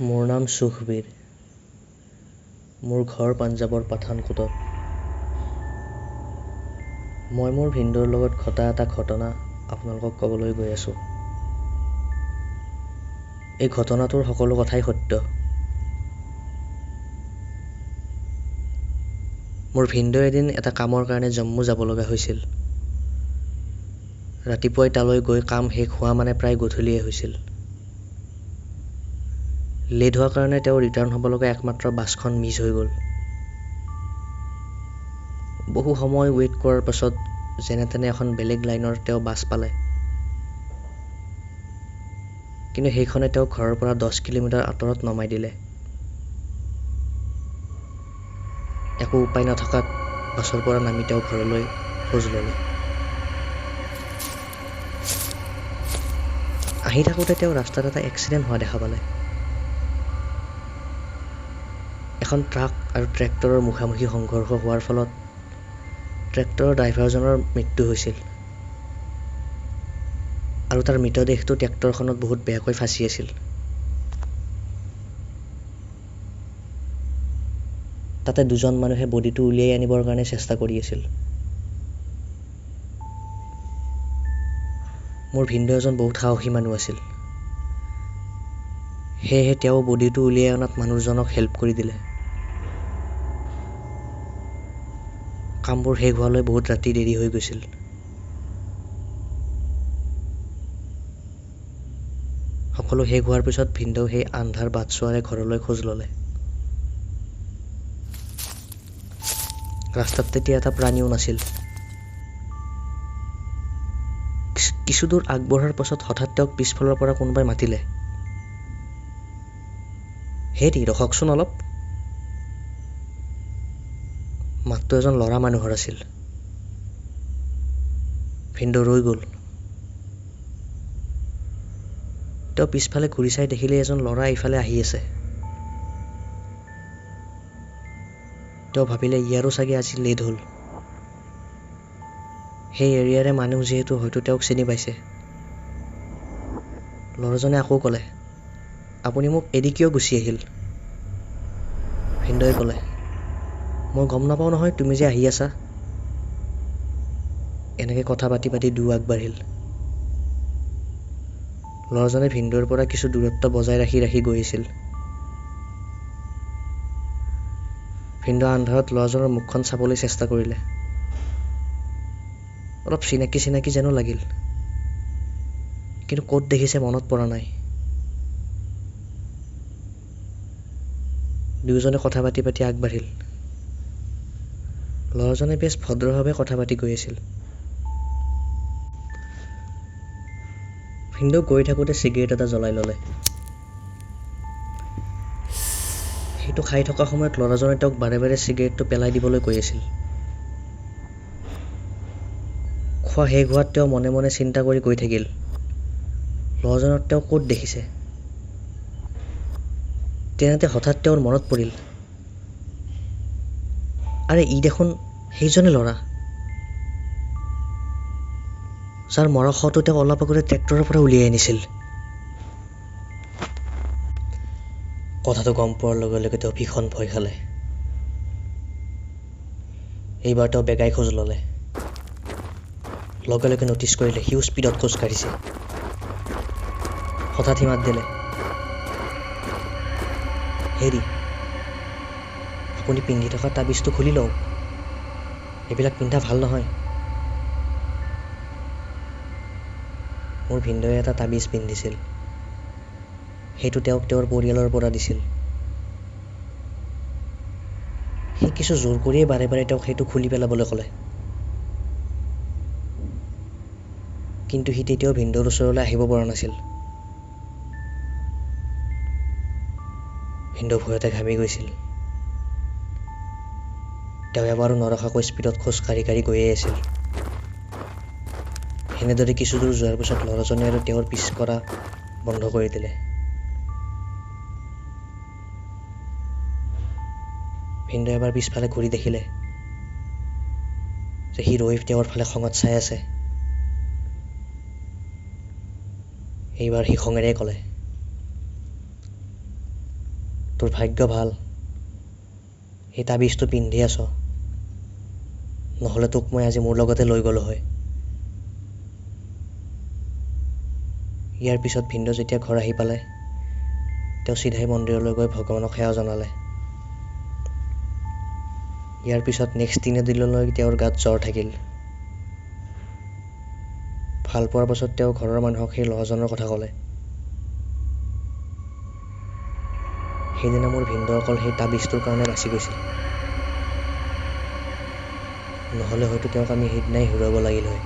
মোৰ নাম সুখবীৰ। মোৰ ঘৰ পাঞ্জাৱৰ পাঠানকোটত। মই মোৰ ভিনদেউৰ লগত ঘটা এটা ঘটনা আপোনালোকক ক'বলৈ গৈ আছোঁ। এই ঘটনাটোৰ সকলো কথাই সত্য। মোৰ ভিনদেউ এদিন এটা কামৰ কাৰণে জম্মু যাব লগা হৈছিল। ৰাতিপুৱাই তালৈ গৈ কাম শেষ হোৱা মানে প্ৰায় গধূলিয়ে হৈছিল। লেট হোৱাৰ কাৰণে তেওঁ ৰিটাৰ্ণ হ'ব লগা একমাত্ৰ বাছখন মিছ হৈ গ'ল। বহু সময় ৱেইট কৰাৰ পাছত যেনে তেনে এখন বেলেগ লাইনৰ তেওঁ বাছ পালে। কিন্তু সেইখনে তেওঁক ঘৰৰ পৰা 10 কিলোমিটাৰ আঁতৰত নমাই দিলে। একো উপায় নথকাত বাছৰ পৰা নামি তেওঁ ঘৰলৈ খোজ ল'লে। আহি থাকোঁতে তেওঁ ৰাস্তাত এটা এক্সিডেণ্ট হোৱা দেখা পালে। এখন ট্ৰাক আৰু ট্ৰেক্টৰৰ মুখামুখি সংঘৰ্ষ হোৱাৰ ফলত ট্ৰেক্টৰৰ ড্ৰাইভাৰজনৰ মৃত্যু হৈছিল আৰু তাৰ মৃতদেহটো ট্ৰেক্টৰখনত বহুত বেয়াকৈ ফাঁচি আছিল। তাতে দুজন মানুহে বডিটো উলিয়াই আনিবৰ কাৰণে চেষ্টা কৰি আছিল। মোৰ ভিনদেউ এজন বহুত সাহসী মানুহ আছিল। সেয়েহে তেওঁ বডিটো উলিয়াই অনাত মানুহজনক হেল্প কৰি দিলে। কামবোৰ শেষ হোৱালৈ বহুত ৰাতি দেৰি হৈ গৈছিল। সকলো শেষ হোৱাৰ পিছত ভিনদেউ সেই আন্ধাৰ বাটচোৱাৰে ঘৰলৈ খোজ ল'লে। ৰাস্তাত তেতিয়া এটা প্ৰাণীও নাছিল। কিছু দূৰ আগবঢ়াৰ পাছত হঠাৎ তেওঁক পিছফালৰ পৰা কোনোবাই মাতিলে, "হেৰি ৰখকচোন অলপ।" মাতটো এজন ল'ৰা মানুহৰ আছিল। ভিনদেউ ৰৈ গ'ল। তেওঁ পিছফালে ঘূৰি চাই দেখিলে এজন ল'ৰা ইফালে আহি আছে। তেওঁ ভাবিলে ইয়াৰো চাগে আজি লেট হ'ল। সেই এৰিয়াৰে মানুহ যিহেতু হয়তো তেওঁক চিনি পাইছে। ল'ৰাজনে আকৌ ক'লে, "আপুনি মোক এৰি কিয় গুচি আহিল?" ভিনদেউৱে ক'লে, "মই গম নাপাওঁ নহয় তুমি যে আহি আছা।" এনেকে কথা পাতি পাতি আগবাঢ়িল। ল'ৰাজনে ভিনদেউৰ পৰা কিছু দূৰত্ব বজাই ৰাখি ৰাখি গৈ আছিল। ভিনদেউ আন্ধাৰত ল'ৰাজনৰ মুখখন চাবলৈ চেষ্টা কৰিলে। অলপ চিনাকি চিনাকি যেনো লাগিল। কিন্তু ক'ত দেখিছে মনত পৰা নাই। দুয়োজনে কথা পাতি পাতি আগবাঢ়িল। ল'ৰাজনে বেছ ভদ্ৰভাৱে কথা পাতি গৈ আছিল। ভিনদেউ গৈ থাকোঁতে চিগাৰেট এটা জ্বলাই ল'লে। সেইটো খাই থকা সময়ত ল'ৰাজনে তেওঁক বাৰে বাৰে চিগাৰেটটো পেলাই দিবলৈ কৈ আছিল। খোৱা শেষ হোৱাত তেওঁ মনে মনে চিন্তা কৰি গৈ থাকিল, ল'ৰাজনক তেওঁ ক'ত দেখিছে। তেনেতে হঠাৎ তেওঁৰ মনত পৰিল, আৰে ই দেখোন সেইজনে ল'ৰা, যাৰ মৰা শৱটো তেওঁ অলপ আগতে ট্ৰেক্টৰৰ পৰা উলিয়াই আনিছিল। কথাটো গম পোৱাৰ লগে লগে তেওঁ ভীষণ ভয় খালে। এইবাৰ তেওঁ বেগাই খোজ ল'লে। লগে লগে নটিচ কৰিলে সিও স্পীডত খোজ কাঢ়িছে। হঠাৎ সি মাত দিলে, "হেৰি, আপুনি পিন্ধি থকা তাবিজটো খুলি লওক। এইবিলাক পিন্ধা ভাল নহয়।" মোৰ ভিনদেউৱে এটা তাবিজ পিন্ধিছিল। সেইটো তেওঁক তেওঁৰ পৰিয়ালৰ পৰা দিছিল। সি কিছু জোৰ কৰিয়েই বাৰে বাৰে তেওঁক সেইটো খুলি পেলাবলৈ ক'লে। কিন্তু সি তেতিয়াও ভিনদেউৰ ওচৰলৈ আহিব পৰা নাছিল। ভিনদেউ ভয়তে ঘামি গৈছিল। তেওঁ এবাৰো নৰখাকৈ স্পীডত খোজ কাঢ়ি কাঢ়ি গৈয়ে আছিল। এনেদৰে কিছু দূৰ যোৱাৰ পিছত ল'ৰাজনে আৰু তেওঁৰ পিছ কৰা বন্ধ কৰি দিলে। ভিনদেউ এবাৰ পিছফালে ঘূৰি দেখিলে যে সি ৰৈ তেওঁৰ ফালে খঙত চাই আছে। এইবাৰ সি খঙেৰে ক'লে, তোৰ ভাগ্য ভাল সেই তাবিজটো পিন্ধি আছ নহ'লে তোক মই আজি মোৰ লগতে লৈ গ'লো হয়। ইয়াৰ পিছত ভিনদেউ যেতিয়া ঘৰ আহি পালে তেওঁ চিধাই মন্দিৰলৈ গৈ ভগৱানক সেৱা জনালে। ইয়াৰ পিছত নেক্সট দিনলৈ তেওঁৰ গাত জ্বৰ থাকিল। ভাল পোৱাৰ পাছত তেওঁ ঘৰৰ মানুহক সেই ল'ৰাজনৰ কথা ক'লে। সেইদিনা মোৰ ভিনদেউ অকল সেই তাবিজটোৰ কাৰণে বাচি গৈছিল, নহ'লে হয়তো তেওঁক আমি সেইদিনাই হেৰুৱাব লাগিল হয়।